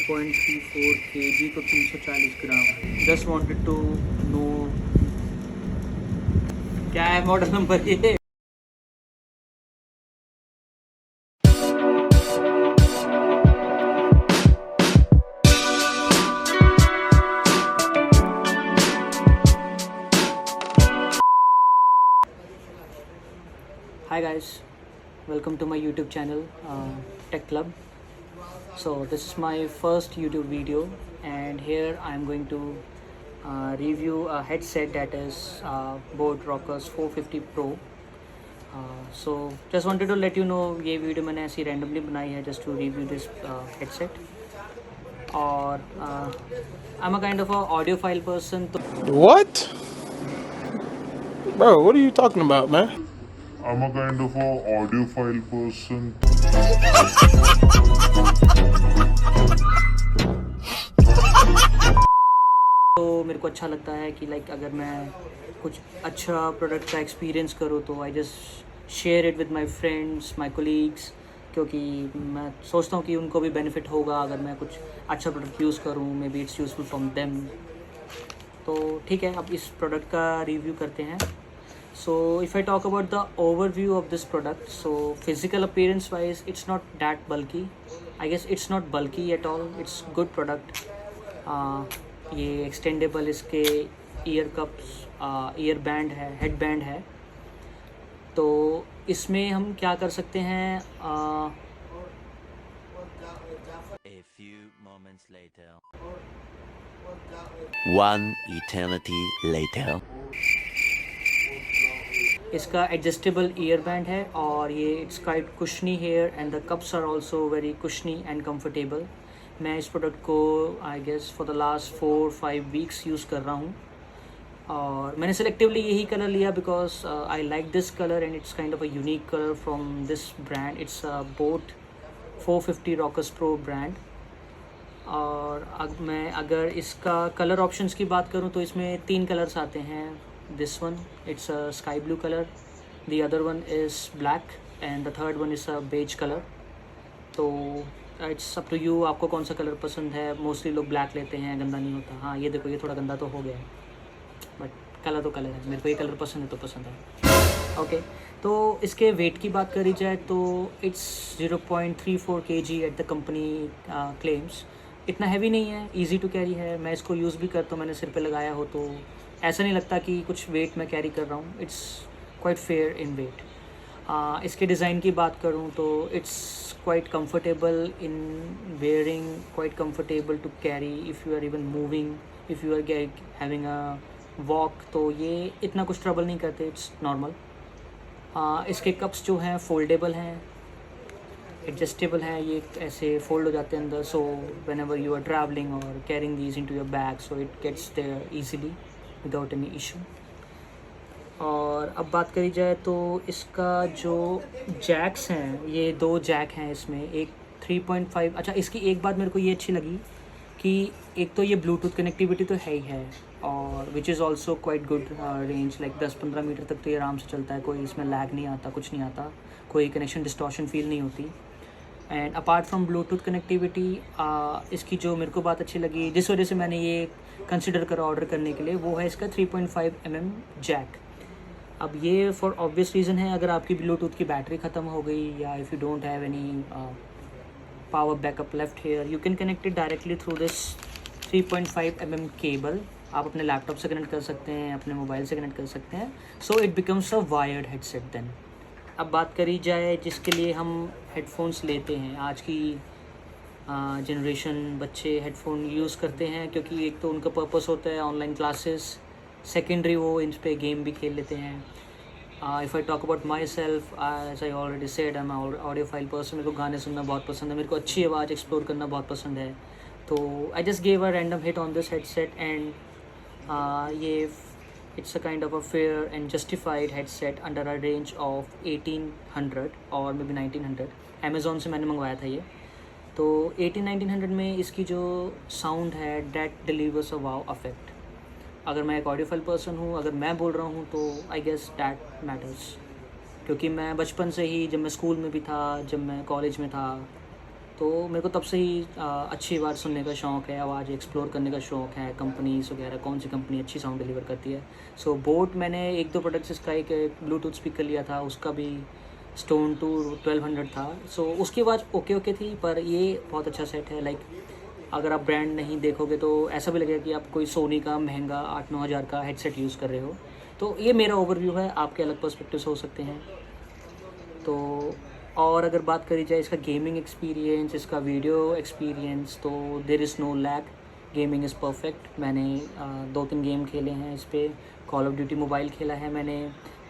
0.34 kg तो 340 ग्राम। Just wanted to no क्या है मॉडल नंबर ये। Hi guys, welcome to my YouTube channel Tech Club. So this is my first YouTube video and here I am going to review a headset that is Boat Rockers 450 Pro. So just wanted to let you know ये video मैंने ऐसी randomly बनाई है just to review this headset. और I'm a kind of a audiophile person. What? Bro, what are you talking about, man? I'm a kind of a audiophile person. तो मेरे को अच्छा लगता है कि लाइक अगर मैं कुछ अच्छा प्रोडक्ट का एक्सपीरियंस करूँ तो I just share it with my friends my colleagues, क्योंकि मैं सोचता हूँ कि उनको भी बेनिफिट होगा अगर मैं कुछ अच्छा प्रोडक्ट यूज़ करूँ। May be it's useful from them. तो ठीक है, अब इस प्रोडक्ट का रिव्यू करते हैं। So if I talk about the overview of this product, so physical appearance wise it's not that bulky. I guess it's not bulky at all. It's good product. ये extendable इसके ear cups, ear band है, head band है। तो इसमें हम क्या कर सकते हैं, A few moments later. One eternity later. इसका एडजस्टेबल ईयर बैंड है और ये it's quite cushiony here and the cups are also very cushiony and comfortable. मैं इस प्रोडक्ट को I guess for the last 4-5 weeks use कर रहा हूँ और मैंने सेलेक्टिवली यही कलर लिया because I like this colour and it's kind of a unique colour from this brand. It's boAt 450 Rockers pro brand. और मैं अगर इसका कलर ऑप्शंस की बात करूँ तो इसमें 3 कलर्स आते हैं। This one it's a sky blue color, the other one is black and the third one is a beige color. तो it's up to you, आपको कौन सा कलर पसंद है। मोस्टली लोग ब्लैक लेते हैं, गंदा नहीं होता। हाँ ये देखो, ये थोड़ा गंदा तो हो गया है बट कलर तो कलर है। मेरे को ये कलर पसंद है तो पसंद है। ओके, तो इसके वेट की बात करी जाए तो it's 0.34 kg at the company claims. इतना हैवी नहीं है, ईजी टू कैरी है। मैं इसको यूज़ भी करता हूँ, मैंने सिर पे लगाया हो तो ऐसा नहीं लगता कि कुछ वेट मैं कैरी कर रहा हूँ। It's quite fair in weight. इसके डिज़ाइन की बात करूँ तो it's quite comfortable in wearing, quite comfortable to carry if you are even moving, if you are having a walk, तो ये इतना कुछ ट्रबल नहीं करते। It's normal. इसके कप्स जो हैं फोल्डेबल हैं, एडजस्टेबल हैं, ये ऐसे फोल्ड हो जाते हैं अंदर। So whenever you are travelling और carrying these into your bag, so it gets there easily without any issue. और अब बात करी जाए तो इसका जो जैक्स हैं, ये 2 जैक हैं इसमें, एक 3.5। अच्छा, इसकी एक बात मेरे को ये अच्छी लगी कि एक तो ये ब्लूटूथ कनेक्टिविटी तो है ही है और which is also quite good range, like 10-15 metre तक तो ये आराम से चलता है। कोई इसमें लैग नहीं आता, कुछ नहीं आता, कोई कनेक्शन डिस्टॉर्शन फील नहीं होती। And apart from Bluetooth connectivity, इसकी जो मेरे को बात अच्छी लगी, जिस वजह से मैंने ये कंसिडर करा ऑर्डर करने के लिए, वो है इसका 3.5 mm जैक। अब ये फॉर ऑब्वियस रीज़न है, अगर आपकी ब्लूटूथ की बैटरी ख़त्म हो गई या if you don't have any power backup left here, you can connect it directly through this 3.5 mm cable. आप अपने लैपटॉप से कनेक्ट कर सकते हैं, अपने मोबाइल से कनेक्ट कर सकते हैं। So it becomes a wired headset then. अब बात करी जाए जिसके लिए हम हेडफोन्स लेते हैं, आज की जनरेशन बच्चे हेडफोन यूज़ करते हैं क्योंकि एक तो उनका पर्पस होता है ऑनलाइन क्लासेस, सेकेंडरी वो इन पे गेम भी खेल लेते हैं। If I talk about myself, as I already said, I am audiophile person. मेरे को गाने सुनना बहुत पसंद है, मेरे को अच्छी आवाज़ एक्सप्लोर करना बहुत पसंद है। तो I just gave a random hit on this headset and ये it's a kind of a fair and justified headset under a range of 1800 और maybe 1900। Amazon से मैंने मंगवाया था ये। तो 1800-1900 में इसकी जो साउंड है that delivers a wow effect। अगर मैं एक ऑडियोफाइल पर्सन हूँ, अगर मैं बोल रहा हूँ तो आई गेस दैट मैटर्स, क्योंकि मैं बचपन से ही, जब मैं स्कूल में भी था, जब मैं कॉलेज में था, तो मेरे को तब से ही अच्छी आवाज़ सुनने का शौक़ है, आवाज़ एक्सप्लोर करने का शौक़ है, कंपनीज़ वगैरह कौन सी कंपनी अच्छी साउंड डिलीवर करती है। सो बोट मैंने 1-2 प्रोडक्ट्स इसका एक ब्लूटूथ स्पीकर लिया था, उसका भी स्टोन टू 1200 था। सो उसकी आवाज़ ओके थी, पर ये बहुत अच्छा सेट है। लाइक अगर आप ब्रांड नहीं देखोगे तो ऐसा भी लगेगा कि आप कोई सोनी का महंगा 8-9 हज़ार का हेडसेट यूज़ कर रहे हो। तो ये मेरा ओवरव्यू है, आपके अलग पर्सपेक्टिव्स हो सकते हैं। तो और अगर बात करी जाए इसका गेमिंग एक्सपीरियंस, इसका वीडियो एक्सपीरियंस, तो there is no lag, gaming is perfect. मैंने 2-3 गेम खेले हैं इस पर, कॉल ऑफ ड्यूटी मोबाइल खेला है मैंने,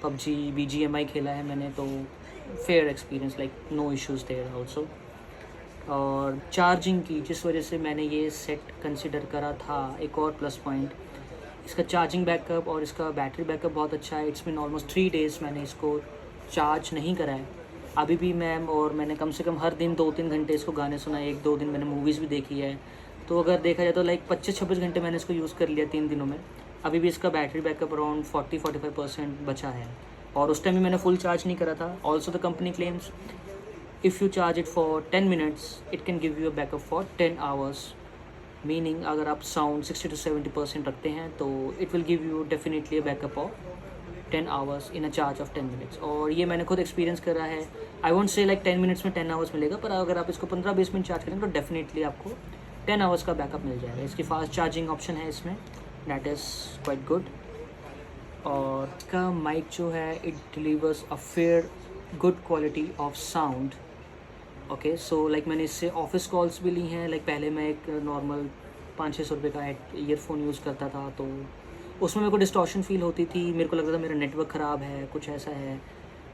PUBG BGMI खेला है मैंने, तो fair experience, like no issues there also. और चार्जिंग की जिस वजह से मैंने ये सेट कंसिडर करा था, एक और प्लस पॉइंट, इसका चार्जिंग बैकअप और इसका बैटरी बैकअप बहुत अच्छा है। इट्स बीन ऑलमोस्ट 3 डेज़ मैंने इसको चार्ज नहीं करा है अभी भी मैंने कम से कम हर दिन 2-3 घंटे इसको गाने सुना है, 1-2 दिन मैंने मूवीज़ भी देखी है। तो अगर देखा जाए तो लाइक 25-26 घंटे मैंने इसको यूज़ कर लिया 3 दिनों में। अभी भी इसका बैटरी बैकअप अराउंड 40-45% बचा है, और उस टाइम भी मैंने फुल चार्ज नहीं करा था। Also the company claims if you charge it for 10 minutes it can give you a backup for 10 hours, meaning अगर आप साउंड 60-70% रखते हैं तो it will give you definitely a backup of 10 hours in a charge of 10 minutes. और ये मैंने खुद experience करा है। I won't say like 10 minutes में 10 आवर्स मिलेगा, पर अगर आप इसको 15-20 मिनट चार्ज करेंगे तो डेफिनेटली आपको 10 आवर्स का बैकअप मिल जाएगा। इसकी फास्ट चार्जिंग ऑप्शन है इसमें, दैट इज़ क्वाइट गुड। और इसका माइक जो है it delivers a fair good quality of sound. Okay, so like मैंने इससे ऑफिस कॉल्स भी ली हैं। लाइक पहले मैं एक नॉर्मल 500-600 रुपये का ईयरफोन यूज़ करता था, तो उसमें मेरे को डिस्टॉर्शन फील होती थी, मेरे को लगता था मेरा नेटवर्क ख़राब है, कुछ ऐसा है।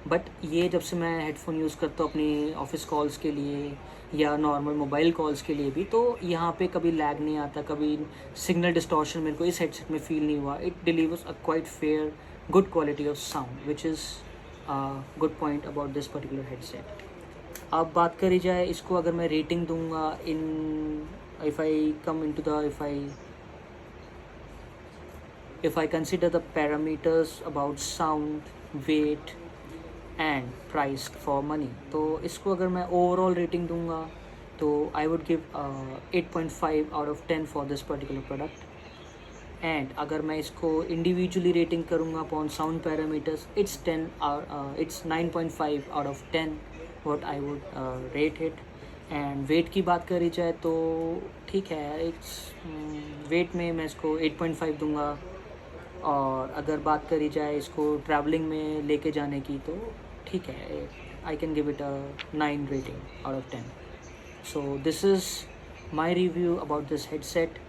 बट ये जब से मैं हेडफोन यूज़ करता हूँ अपनी ऑफिस कॉल्स के लिए या नॉर्मल मोबाइल कॉल्स के लिए भी, तो यहाँ पे कभी लैग नहीं आता, कभी सिग्नल डिस्टॉर्शन मेरे को इस हेडसेट में फ़ील नहीं हुआ। It delivers a quite fair good quality of sound which is good point about this particular headset. अब बात करी जाए इसको, अगर मैं रेटिंग दूंगा इन if I consider the parameters about sound, weight and price for money, तो इसको अगर मैं ओवरऑल रेटिंग दूंगा तो I would give 8.5 out of 10 for this particular product. And अगर मैं इसको इंडिविजुअली रेटिंग करूँगा upon sound parameters, it's 9.5 out of 10 what I would rate it. And weight की बात करी जाए तो ठीक है, इट्स वेट में मैं इसको 8.5 दूंगा। और अगर बात करी जाए इसको ट्रैवलिंग में लेके जाने की तो ठीक है, I can give it a 9 rating out of 10। So this is my review about this headset.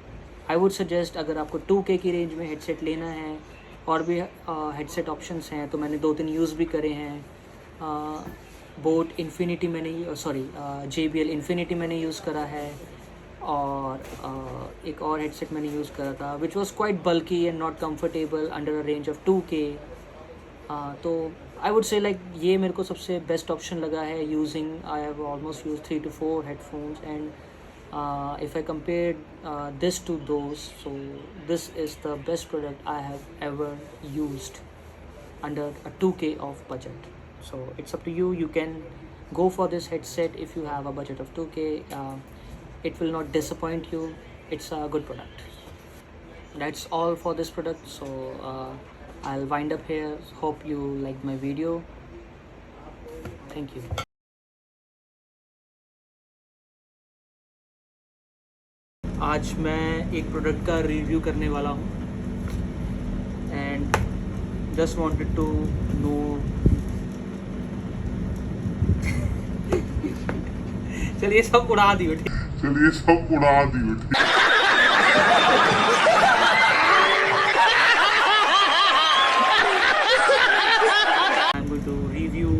I would suggest अगर आपको 2K की रेंज में हेडसेट लेना है, और भी हेडसेट ऑप्शंस हैं, तो मैंने 2-3 यूज़ भी करे हैं। बोट इन्फिनिटी JBL इन्फिनिटी मैंने यूज़ करा है, और एक और हेडसेट मैंने यूज़ करा था which was quite bulky and not comfortable under a range of 2K। तो आई वुड से लाइक ये मेरे को सबसे बेस्ट ऑप्शन लगा है using. I have almost use 3 to 4 headphones, and if I compare this to those, so this is the best product I have ever used under a 2K of budget. So it's up to you. You can go for this headset if you have a budget of 2K. It will not disappoint you. It's a good product. That's all for this product. So I'll wind up here. Hope you liked my video. Thank you. आज मैं एक product का review करने वाला हूँ, and just wanted to know चलिए सब उड़ा दियो, ठीक। I'm going to review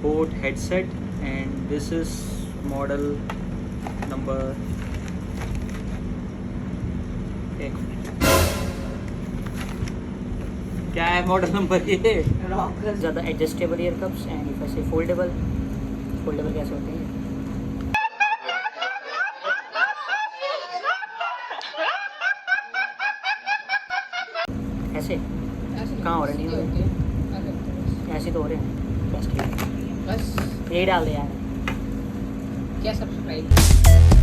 Boat headset, and this is model number, क्या है मॉडल नंबर ये? ज़्यादा adjustable year cups, and if I से फोल्डेबल कैसे होते हैं? ऐसे कहाँ हो रहे? नहीं हो रहे, ऐसे तो हो रहे हैं। बस ठीक है, बस यही डाल दे यार। किया सब्सक्राइब।